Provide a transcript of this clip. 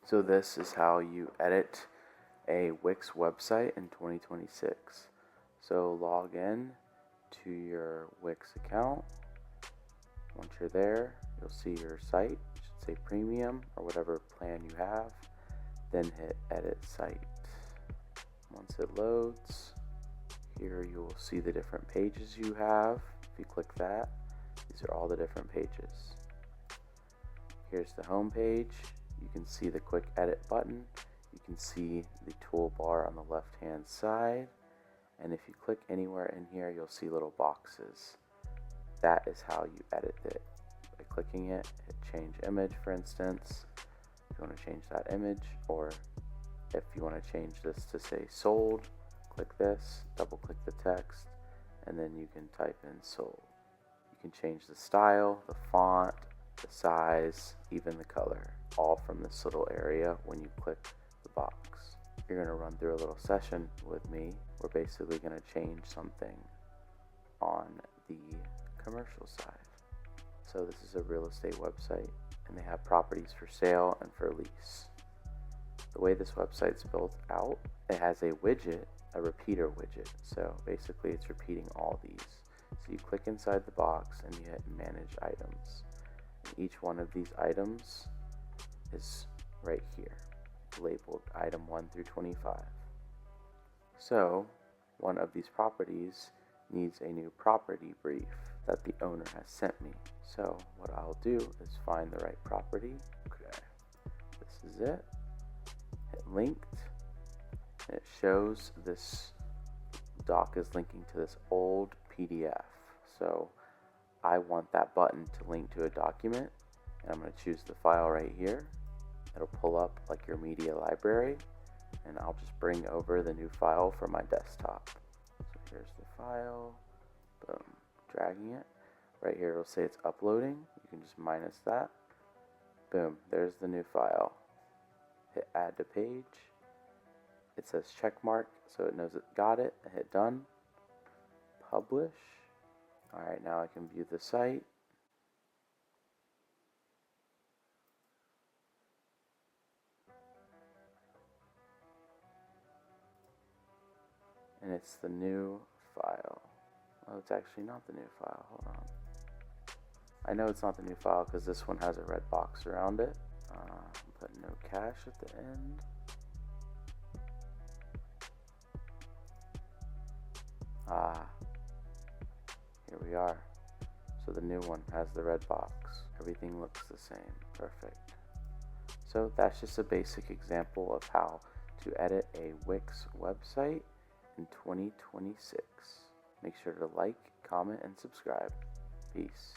So this is how you edit a Wix website in 2026. So log in to your Wix account. Once you're there, you'll see your site. It should say premium or whatever plan you have. Then hit edit site. Once it loads, here you will see the different pages you have. If you click that, these are all the different pages. Here's the home page. You can see the quick edit button. You can see the toolbar on the left hand side. And if you click anywhere in here, you'll see little boxes. That is how you edit it. By clicking it, hit change image, for instance. If you want to change that image, or if you want to change this to say sold, click this, double click the text, and then you can type in sold. You can change the style, the font, the size, even the color, all from this little area when you click the box. You're going to run through a little session with me. We're basically going to change something on the commercial side. So this is a real estate website, and they have properties for sale and for lease. The way this website's built out, it has a widget, a repeater widget. So basically it's repeating all these. So you click inside the box and you hit manage items. And each one of these items is right here, labeled item 1 through 25. So one of these properties needs a new property brief that the owner has sent me. So what I'll do is find the right property. Okay, this is it. Hit linked. And it shows this doc is linking to this old PDF. So I want that button to link to a document, and I'm going to choose the file right here. It'll pull up like your media library, and I'll just bring over the new file from my desktop. So here's the file. Boom. Dragging it. Right here it'll say it's uploading. You can just minus that. Boom. There's the new file. Hit add to page. It says check mark, so it knows it got it. I hit done. Publish. Alright, now I can view the site. And it's the new file. Oh, it's actually not the new file. Hold on. I know it's not the new file because this one has a red box around it. Put no cache at the end. Here we are. So the new one has the red box. Everything looks the same. Perfect. So that's just a basic example of how to edit a Wix website in 2026. Make sure to like, comment, and subscribe. Peace.